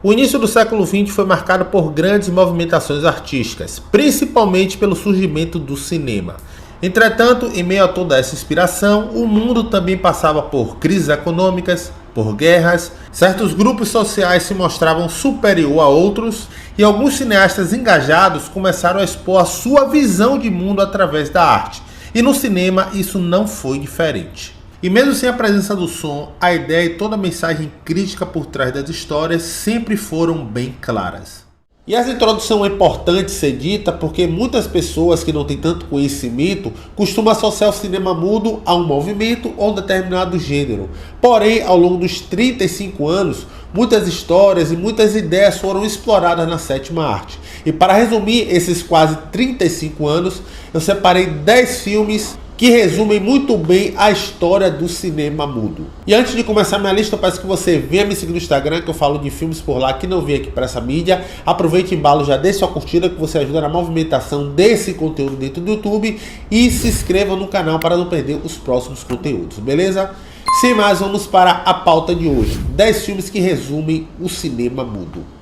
O início do século XX foi marcado por grandes movimentações artísticas, principalmente pelo surgimento do cinema. Entretanto, em meio a toda essa inspiração, o mundo também passava por crises econômicas, por guerras, certos grupos sociais se mostravam superior a outros e alguns cineastas engajados começaram a expor a sua visão de mundo através da arte. E no cinema isso não foi diferente. E mesmo sem a presença do som, a ideia e toda a mensagem crítica por trás das histórias sempre foram bem claras. E essa introdução é importante ser dita porque muitas pessoas que não têm tanto conhecimento costumam associar o cinema mudo a um movimento ou um determinado gênero. Porém, ao longo dos 35 anos, muitas histórias e muitas ideias foram exploradas na sétima arte. E para resumir esses quase 35 anos, eu separei 10 filmes que resumem muito bem a história do cinema mudo. E antes de começar minha lista, eu peço que você venha me seguir no Instagram, que eu falo de filmes por lá que não vem aqui para essa mídia. Aproveite o embalo, já dê sua curtida, que você ajuda na movimentação desse conteúdo dentro do YouTube. E se inscreva no canal para não perder os próximos conteúdos, beleza? Sem mais, vamos para a pauta de hoje. 10 filmes que resumem o cinema mudo.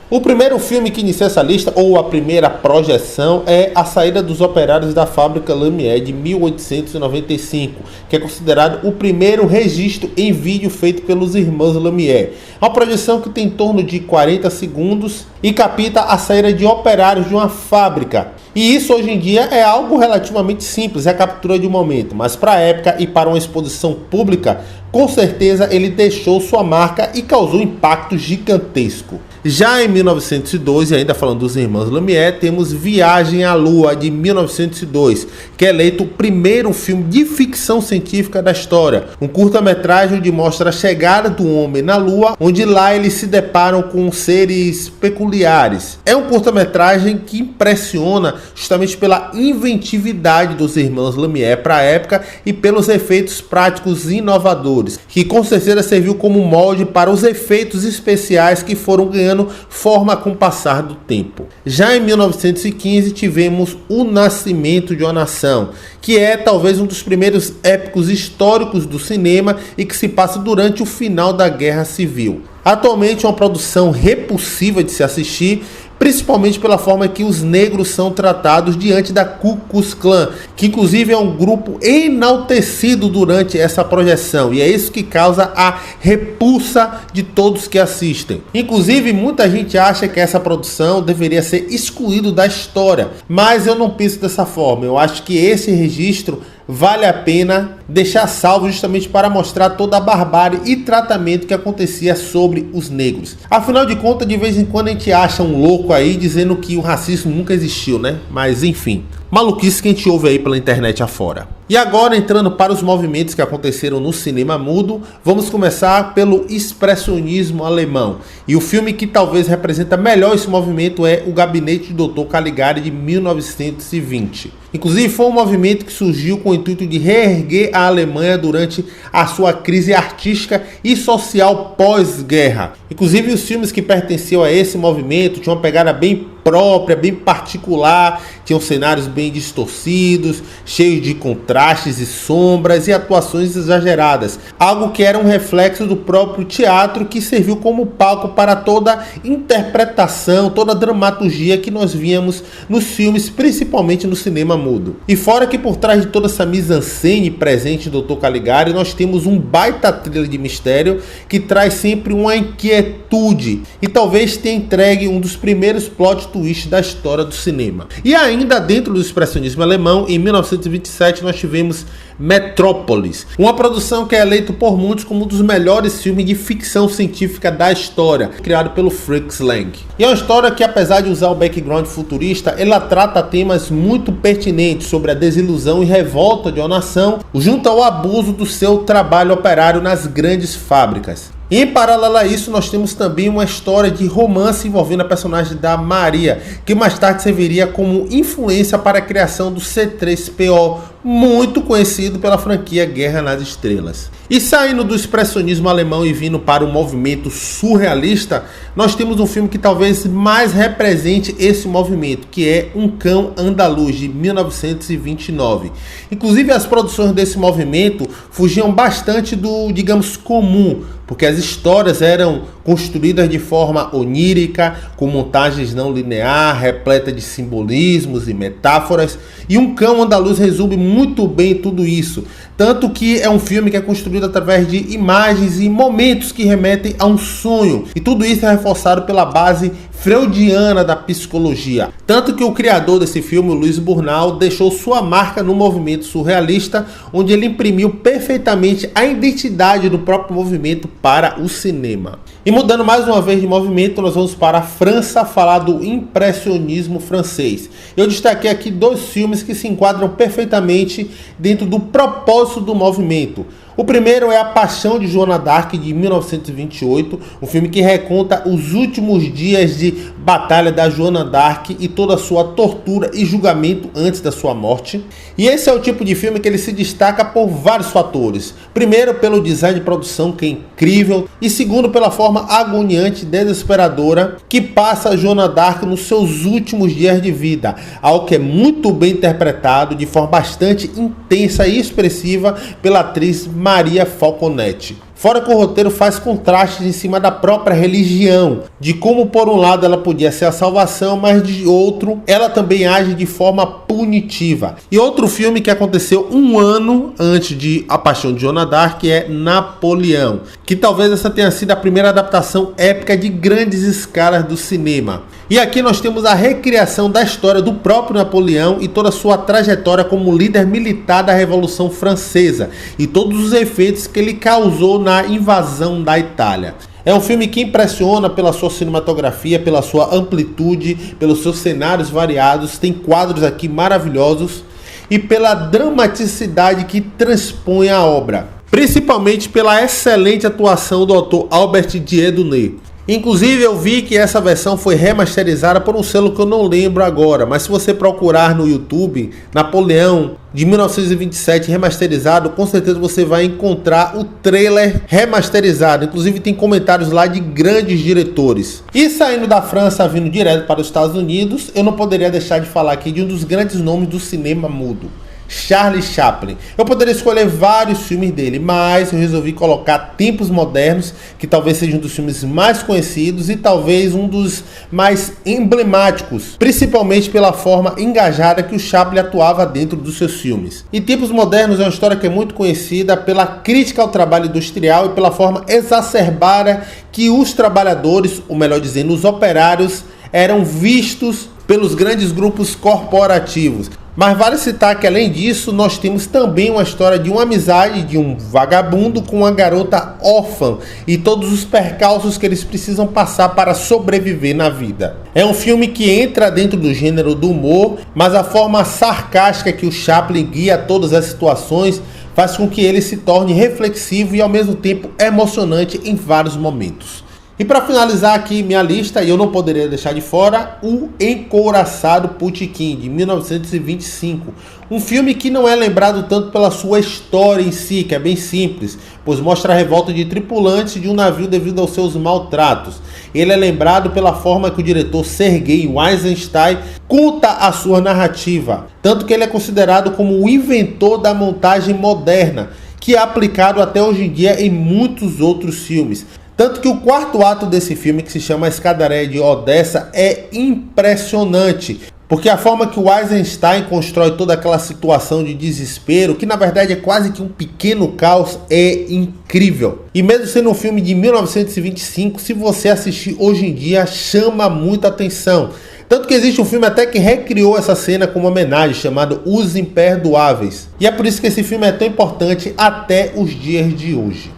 O primeiro filme que inicia essa lista, ou a primeira projeção, é A Saída dos Operários da Fábrica Lumière, de 1895, que é considerado o primeiro registro em vídeo feito pelos irmãos Lumière. É uma projeção que tem em torno de 40 segundos e capta a saída de operários de uma fábrica. E isso hoje em dia é algo relativamente simples, é a captura de um momento, mas para a época e para uma exposição pública, com certeza ele deixou sua marca e causou um impacto gigantesco. Já em 1902, e ainda falando dos irmãos Lumière, temos Viagem à Lua, de 1902, que é eleito o primeiro filme de ficção científica da história. Um curta-metragem onde mostra a chegada do homem na Lua, onde lá eles se deparam com seres peculiares. É um curta-metragem que impressiona justamente pela inventividade dos irmãos Lumière para a época e pelos efeitos práticos inovadores, que com certeza serviu como molde para os efeitos especiais que foram ganhando forma com o passar do tempo. Já em 1915 tivemos O Nascimento de uma Nação, que é talvez um dos primeiros épicos históricos do cinema e que se passa durante o final da Guerra Civil. Atualmente é uma produção repulsiva de se assistir, principalmente pela forma que os negros são tratados diante da Ku Klux Klan, que inclusive é um grupo enaltecido durante essa projeção, e é isso que causa a repulsa de todos que assistem. Inclusive, muita gente acha que essa produção deveria ser excluída da história, mas eu não penso dessa forma. Eu acho que esse registro vale a pena deixar salvo justamente para mostrar toda a barbárie e tratamento que acontecia sobre os negros. Afinal de contas, de vez em quando a gente acha um louco aí dizendo que o racismo nunca existiu, né? Mas enfim, maluquice que a gente ouve aí pela internet afora. E agora, entrando para os movimentos que aconteceram no cinema mudo, vamos começar pelo expressionismo alemão. E o filme que talvez representa melhor esse movimento é O Gabinete do Dr. Caligari, de 1920. Inclusive, foi um movimento que surgiu com o intuito de reerguer a Alemanha durante a sua crise artística e social pós-guerra. Inclusive, os filmes que pertenciam a esse movimento tinham uma pegada bem própria, bem particular, tinham cenários bem distorcidos, cheios de contrastes e sombras e atuações exageradas, algo que era um reflexo do próprio teatro, que serviu como palco para toda a interpretação, toda a dramaturgia que nós víamos nos filmes, principalmente no cinema mudo. E fora que por trás de toda essa mise-en-scène presente do Dr. Caligari, nós temos um baita thriller de mistério que traz sempre uma inquietude e talvez tenha entregue um dos primeiros plot twists da história do cinema. E ainda dentro do expressionismo alemão, em 1927 nós tivemos Metrópolis, uma produção que é eleita por muitos como um dos melhores filmes de ficção científica da história, criado pelo Fritz Lang. E é uma história que, apesar de usar o background futurista, ela trata temas muito pertinentes sobre a desilusão e revolta de uma nação junto ao abuso do seu trabalho operário nas grandes fábricas. E em paralelo a isso, nós temos também uma história de romance envolvendo a personagem da Maria, que mais tarde serviria como influência para a criação do C3PO, muito conhecido pela franquia Guerra nas Estrelas. E saindo do expressionismo alemão e vindo para o movimento surrealista, nós temos um filme que talvez mais represente esse movimento, que é Um Cão Andaluz, de 1929. Inclusive, as produções desse movimento fugiam bastante do, digamos, comum, porque as histórias eram construídas de forma onírica, com montagens não linear, repleta de simbolismos e metáforas, e Um Cão Andaluz resume muito bem tudo isso, tanto que é um filme que é construído através de imagens e momentos que remetem a um sonho, e tudo isso é reforçado pela base freudiana da psicologia, tanto que o criador desse filme, o Luiz Burnal, deixou sua marca no movimento surrealista, onde ele imprimiu perfeitamente a identidade do próprio movimento para o cinema. E mudando mais uma vez de movimento, nós vamos para a França falar do impressionismo francês. Eu destaquei aqui dois filmes que se enquadram perfeitamente dentro do propósito do movimento. O primeiro é A Paixão de Joana d'Arc, de 1928, um filme que reconta os últimos dias de batalha da Joana d'Arc e toda a sua tortura e julgamento antes da sua morte. E esse é o tipo de filme que ele se destaca por vários fatores. Primeiro, pelo design de produção, que é incrível, e segundo, pela forma agoniante e desesperadora que passa a Joana d'Arc nos seus últimos dias de vida, algo que é muito bem interpretado de forma bastante intensa e expressiva pela atriz Maria Falconetti. Fora que o roteiro faz contrastes em cima da própria religião, de como por um lado ela podia ser a salvação, mas de outro ela também age de forma punitiva. E outro filme que aconteceu um ano antes de A Paixão de Joana d'Arc é Napoleão, que talvez essa tenha sido a primeira adaptação épica de grandes escalas do cinema. E aqui nós temos a recriação da história do próprio Napoleão e toda a sua trajetória como líder militar da Revolução Francesa e todos os efeitos que ele causou na invasão da Itália. É um filme que impressiona pela sua cinematografia, pela sua amplitude, pelos seus cenários variados, tem quadros aqui maravilhosos e pela dramaticidade que transpõe a obra, principalmente pela excelente atuação do ator Albert Dieudonné. Inclusive eu vi que essa versão foi remasterizada por um selo que eu não lembro agora, mas se você procurar no YouTube Napoleão de 1927 remasterizado, com certeza você vai encontrar o trailer remasterizado. Inclusive tem comentários lá de grandes diretores. E saindo da França, vindo direto para os Estados Unidos, eu não poderia deixar de falar aqui de um dos grandes nomes do cinema mudo, Charlie Chaplin. Eu poderia escolher vários filmes dele, mas eu resolvi colocar Tempos Modernos, que talvez seja um dos filmes mais conhecidos e talvez um dos mais emblemáticos, principalmente pela forma engajada que o Chaplin atuava dentro dos seus filmes. E Tempos Modernos é uma história que é muito conhecida pela crítica ao trabalho industrial e pela forma exacerbada que os trabalhadores, ou melhor dizendo, os operários, eram vistos pelos grandes grupos corporativos. Mas vale citar que, além disso, nós temos também uma história de uma amizade de um vagabundo com uma garota órfã e todos os percalços que eles precisam passar para sobreviver na vida. É um filme que entra dentro do gênero do humor, mas a forma sarcástica que o Chaplin guia todas as situações faz com que ele se torne reflexivo e ao mesmo tempo emocionante em vários momentos. E para finalizar aqui minha lista, e eu não poderia deixar de fora, O Encouraçado Putiquim, de 1925. Um filme que não é lembrado tanto pela sua história em si, que é bem simples, pois mostra a revolta de tripulantes de um navio devido aos seus maltratos. Ele é lembrado pela forma que o diretor Sergei Eisenstein conta a sua narrativa, tanto que ele é considerado como o inventor da montagem moderna, que é aplicado até hoje em dia em muitos outros filmes. Tanto que o quarto ato desse filme, que se chama A Escadaria de Odessa, é impressionante, porque a forma que o Eisenstein constrói toda aquela situação de desespero, que na verdade é quase que um pequeno caos, é incrível. E mesmo sendo um filme de 1925, se você assistir hoje em dia, chama muita atenção. Tanto que existe um filme até que recriou essa cena como homenagem, chamado Os Imperdoáveis. E é por isso que esse filme é tão importante até os dias de hoje.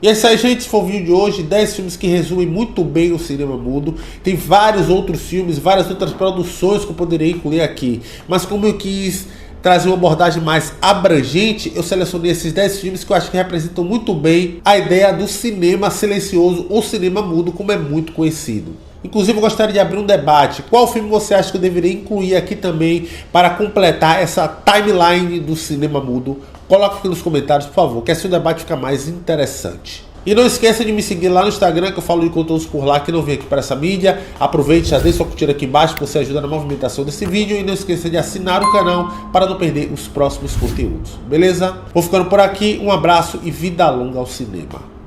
E é isso aí, gente, esse foi o vídeo de hoje, 10 filmes que resumem muito bem o cinema mudo. Tem vários outros filmes, várias outras produções que eu poderia incluir aqui, mas como eu quis trazer uma abordagem mais abrangente, eu selecionei esses 10 filmes que eu acho que representam muito bem a ideia do cinema silencioso ou cinema mudo, como é muito conhecido. Inclusive, eu gostaria de abrir um debate. Qual filme você acha que eu deveria incluir aqui também para completar essa timeline do cinema mudo? Coloque aqui nos comentários, por favor, que assim o debate fica mais interessante. E não esqueça de me seguir lá no Instagram, que eu falo de conteúdos por lá que não vem aqui para essa mídia. Aproveite, já deixe sua curtida aqui embaixo, para você ajuda na movimentação desse vídeo. E não esqueça de assinar o canal para não perder os próximos conteúdos. Beleza? Vou ficando por aqui, um abraço e vida longa ao cinema.